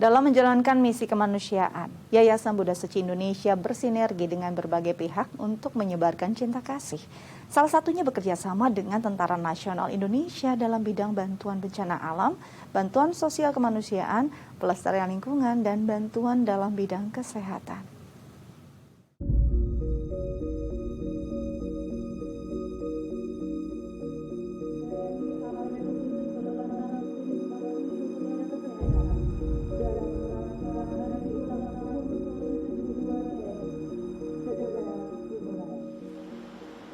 Dalam menjalankan misi kemanusiaan, Yayasan Buddha Suci Indonesia bersinergi dengan berbagai pihak untuk menyebarkan cinta kasih. Salah satunya bekerja sama dengan Tentara Nasional Indonesia dalam bidang bantuan bencana alam, bantuan sosial kemanusiaan, pelestarian lingkungan, dan bantuan dalam bidang kesehatan.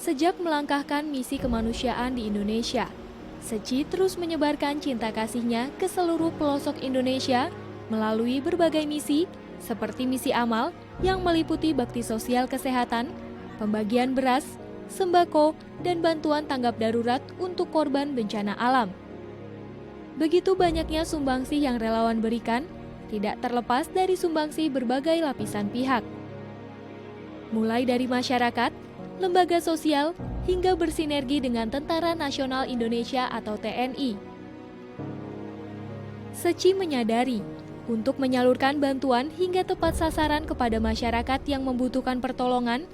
Sejak melangkahkan misi kemanusiaan di Indonesia, Seci terus menyebarkan cinta kasihnya ke seluruh pelosok Indonesia melalui berbagai misi seperti misi amal yang meliputi bakti sosial kesehatan, pembagian beras, sembako, dan bantuan tanggap darurat untuk korban bencana alam. Begitu banyaknya sumbangsih yang relawan berikan, tidak terlepas dari sumbangsih berbagai lapisan pihak. Mulai dari masyarakat, lembaga sosial, hingga bersinergi dengan Tentara Nasional Indonesia atau TNI. Seci menyadari, untuk menyalurkan bantuan hingga tepat sasaran kepada masyarakat yang membutuhkan pertolongan,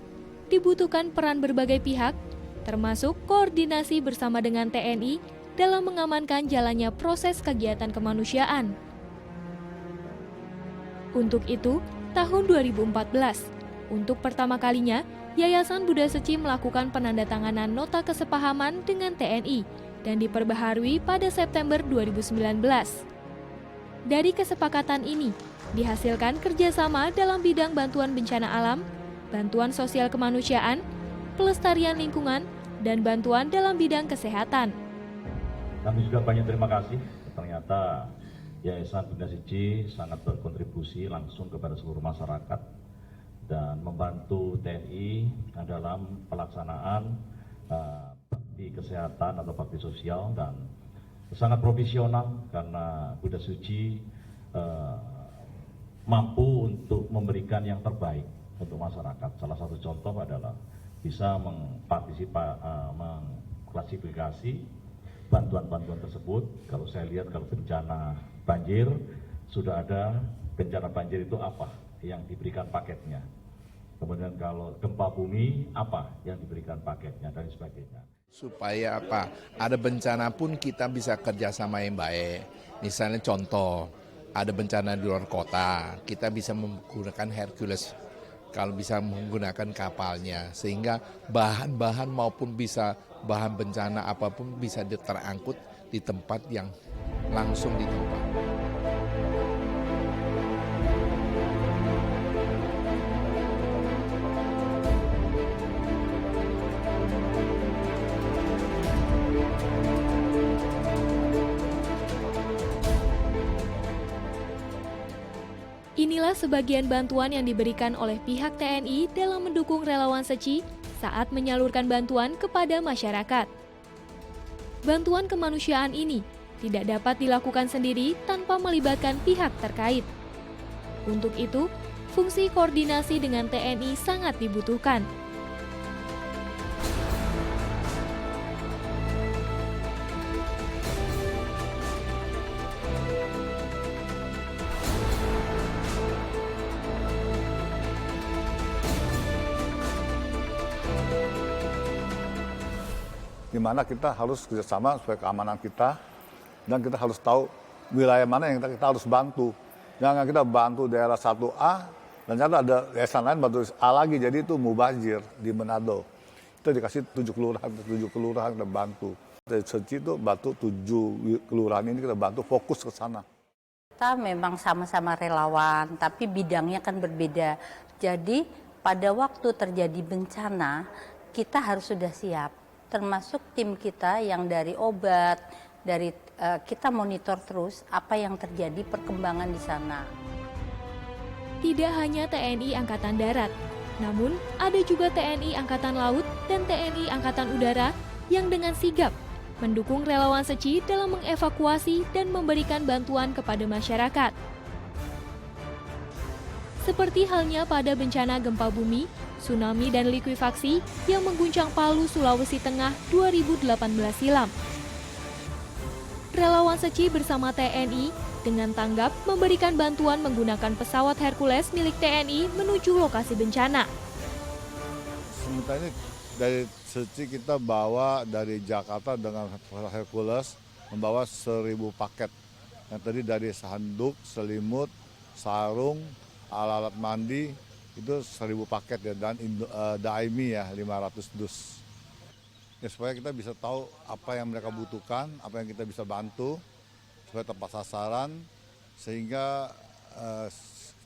dibutuhkan peran berbagai pihak, termasuk koordinasi bersama dengan TNI dalam mengamankan jalannya proses kegiatan kemanusiaan. Untuk itu, tahun 2014, untuk pertama kalinya, Yayasan Buddha Suci melakukan penandatanganan nota kesepahaman dengan TNI dan diperbaharui pada September 2019. Dari kesepakatan ini, dihasilkan kerjasama dalam bidang bantuan bencana alam, bantuan sosial kemanusiaan, pelestarian lingkungan, dan bantuan dalam bidang kesehatan. Kami juga banyak terima kasih, ternyata Yayasan Buddha Suci sangat berkontribusi langsung kepada seluruh masyarakat dan membantu TNI dalam pelaksanaan bakti kesehatan atau bakti sosial, dan sangat profesional karena Buddha Suci mampu untuk memberikan yang terbaik untuk masyarakat. Salah satu contoh adalah bisa mengklasifikasi bantuan-bantuan tersebut. Kalau saya lihat, kalau bencana banjir, sudah ada bencana banjir itu apa yang diberikan paketnya. Kemudian kalau gempa bumi, apa yang diberikan paketnya, dan sebagainya. Supaya apa? Ada bencana pun kita bisa kerjasama yang baik. Misalnya contoh, ada bencana di luar kota, kita bisa menggunakan Hercules. Kalau bisa menggunakan kapalnya, sehingga bahan-bahan maupun bisa bahan bencana apapun bisa terangkut di tempat yang langsung di tempat. Inilah sebagian bantuan yang diberikan oleh pihak TNI dalam mendukung relawan Seci saat menyalurkan bantuan kepada masyarakat. Bantuan kemanusiaan ini tidak dapat dilakukan sendiri tanpa melibatkan pihak terkait. Untuk itu, fungsi koordinasi dengan TNI sangat dibutuhkan. Di mana kita harus kerjasama supaya keamanan kita, dan kita harus tahu wilayah mana yang kita harus bantu. Jangan kita bantu daerah 1A, dan ternyata ada yayasan lain bantu A lagi, jadi itu mubazir di Manado. Kita dikasih 7 kelurahan kita bantu. Dari Seci itu bantu 7 kelurahan ini, kita bantu fokus ke sana. Kita memang sama-sama relawan, tapi bidangnya kan berbeda. Jadi pada waktu terjadi bencana, kita harus sudah siap. Termasuk tim kita yang dari obat, kita monitor terus apa yang terjadi perkembangan di sana. Tidak hanya TNI Angkatan Darat, namun ada juga TNI Angkatan Laut dan TNI Angkatan Udara yang dengan sigap mendukung relawan Seci dalam mengevakuasi dan memberikan bantuan kepada masyarakat. Seperti halnya pada bencana gempa bumi, tsunami, dan likuifaksi yang mengguncang Palu, Sulawesi Tengah 2018 silam. Relawan Seci bersama TNI dengan tanggap memberikan bantuan menggunakan pesawat Hercules milik TNI menuju lokasi bencana. Sementara ini dari Seci kita bawa dari Jakarta dengan Hercules membawa 1.000 paket. Yang tadi dari handuk, selimut, sarung, alat-alat mandi itu 1.000 paket ya, dan Daimi ya 500 dus. Ya, supaya kita bisa tahu apa yang mereka butuhkan, apa yang kita bisa bantu supaya tepat sasaran, sehingga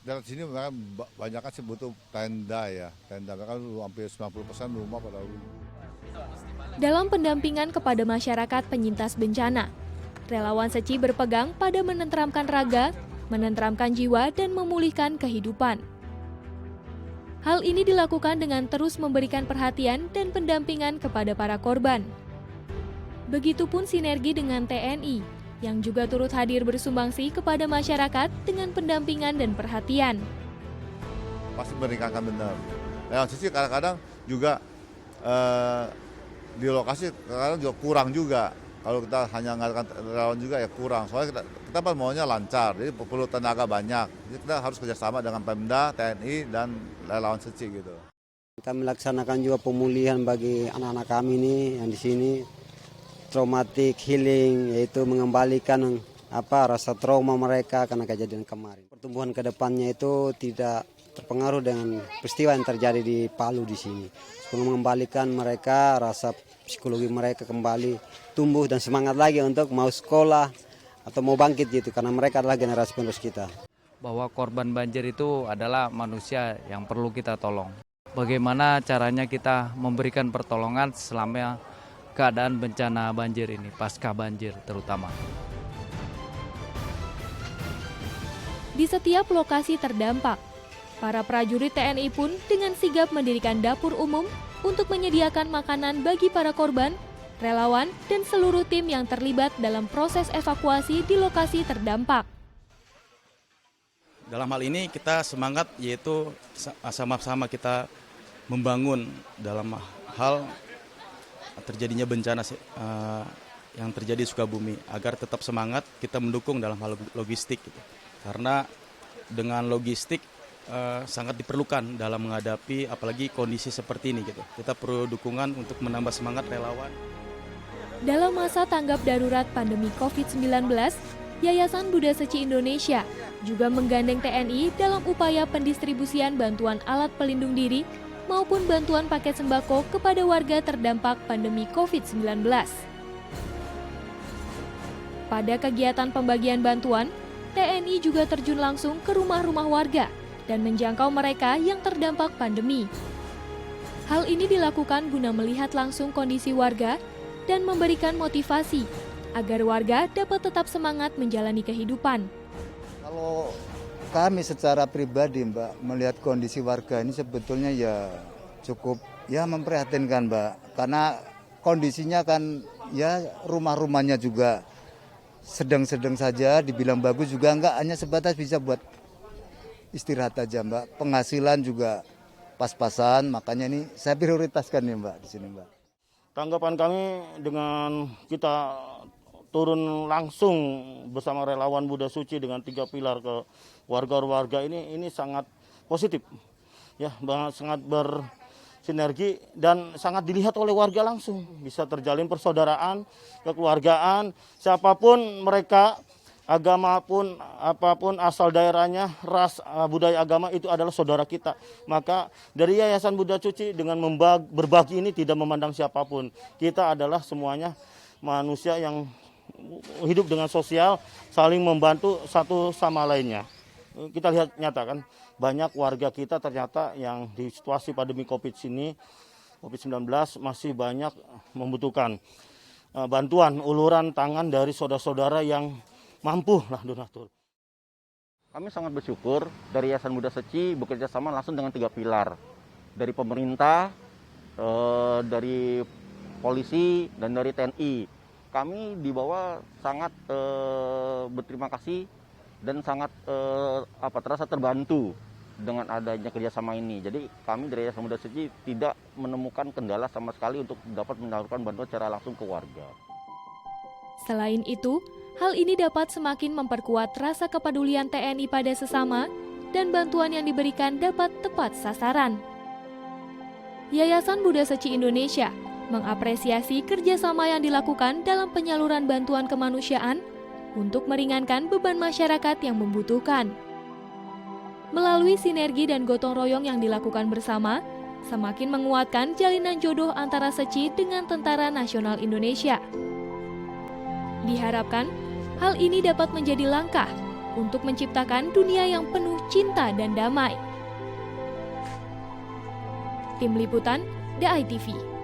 dari sini mereka banyak sih butuh tenda ya, tenda mereka hampir 90% rumah pada rumah. Dalam pendampingan kepada masyarakat penyintas bencana, relawan Seci berpegang pada menenteramkan raga, menenteramkan jiwa, dan memulihkan kehidupan. Hal ini dilakukan dengan terus memberikan perhatian dan pendampingan kepada para korban. Begitupun sinergi dengan TNI, yang juga turut hadir bersumbangsi kepada masyarakat dengan pendampingan dan perhatian. Pasti meningkatkan benar. Yang sisi kadang-kadang juga di lokasi kadang juga kurang juga. Kalau kita hanya mengadakan relawan juga ya kurang. Soalnya kita maunya lancar, jadi perlu tenaga banyak. Jadi kita harus kerjasama dengan Pemda, TNI, dan relawan Seci gitu. Kita melaksanakan juga pemulihan bagi anak-anak kami ini yang di sini, traumatic healing, yaitu mengembalikan rasa trauma mereka karena kejadian kemarin. Pertumbuhan ke depannya itu tidak terpengaruh dengan peristiwa yang terjadi di Palu di sini. Mengembalikan mereka, rasa psikologi mereka kembali tumbuh dan semangat lagi untuk mau sekolah atau mau bangkit gitu, karena mereka adalah generasi penerus kita. Bahwa korban banjir itu adalah manusia yang perlu kita tolong. Bagaimana caranya kita memberikan pertolongan selama keadaan bencana banjir ini, pasca banjir terutama. Di setiap lokasi terdampak, para prajurit TNI pun dengan sigap mendirikan dapur umum untuk menyediakan makanan bagi para korban, relawan, dan seluruh tim yang terlibat dalam proses evakuasi di lokasi terdampak. Dalam hal ini kita semangat, yaitu sama-sama kita membangun dalam hal terjadinya bencana yang terjadi di Sukabumi, agar tetap semangat kita mendukung dalam hal logistik gitu. Karena dengan logistik sangat diperlukan dalam menghadapi apalagi kondisi seperti ini gitu. Kita perlu dukungan untuk menambah semangat relawan. Dalam masa tanggap darurat pandemi COVID-19, Yayasan Buddha Seci Indonesia juga menggandeng TNI dalam upaya pendistribusian bantuan alat pelindung diri maupun bantuan paket sembako kepada warga terdampak pandemi COVID-19. Pada kegiatan pembagian bantuan, TNI juga terjun langsung ke rumah-rumah warga dan menjangkau mereka yang terdampak pandemi. Hal ini dilakukan guna melihat langsung kondisi warga dan memberikan motivasi agar warga dapat tetap semangat menjalani kehidupan. Kalau kami secara pribadi, Mbak, melihat kondisi warga ini sebetulnya ya cukup memprihatinkan, Mbak. Karena kondisinya kan ya rumah-rumahnya juga sedang-sedang saja, dibilang bagus juga enggak, hanya sebatas bisa buat istirahat aja, Mbak. Penghasilan juga pas-pasan, makanya ini saya prioritaskan nih, Mbak, di sini, Mbak. Tanggapan kami dengan kita turun langsung bersama relawan Buddha Suci dengan 3 pilar ke warga-warga ini sangat positif. Ya, sangat bersinergi dan sangat dilihat oleh warga langsung. Bisa terjalin persaudaraan, kekeluargaan, siapapun mereka, agama pun, apapun asal daerahnya, ras, budaya agama itu adalah saudara kita. Maka dari Yayasan Buddha Suci dengan berbagi ini tidak memandang siapapun. Kita adalah semuanya manusia yang hidup dengan sosial, saling membantu satu sama lainnya. Kita lihat nyata kan, banyak warga kita ternyata yang di situasi pandemi COVID-19 masih banyak membutuhkan bantuan, uluran tangan dari saudara-saudara yang mampu lah donatur. Kami sangat bersyukur dari Yayasan Buddha Seci bekerja sama langsung dengan 3 pilar. Dari pemerintah, dari polisi, dan dari TNI. Kami di bawah sangat berterima kasih dan sangat terasa terbantu dengan adanya kerjasama ini. Jadi kami dari Yayasan Buddha Seci tidak menemukan kendala sama sekali untuk dapat menyalurkan bantuan secara langsung ke warga. Selain itu, Hal ini dapat semakin memperkuat rasa kepedulian TNI pada sesama dan bantuan yang diberikan dapat tepat sasaran. Yayasan Buddha Seci Indonesia mengapresiasi kerjasama yang dilakukan dalam penyaluran bantuan kemanusiaan untuk meringankan beban masyarakat yang membutuhkan. Melalui sinergi dan gotong royong yang dilakukan bersama, semakin menguatkan jalinan jodoh antara Seci dengan Tentara Nasional Indonesia. Diharapkan, hal ini dapat menjadi langkah untuk menciptakan dunia yang penuh cinta dan damai. Tim Liputan, The ITV.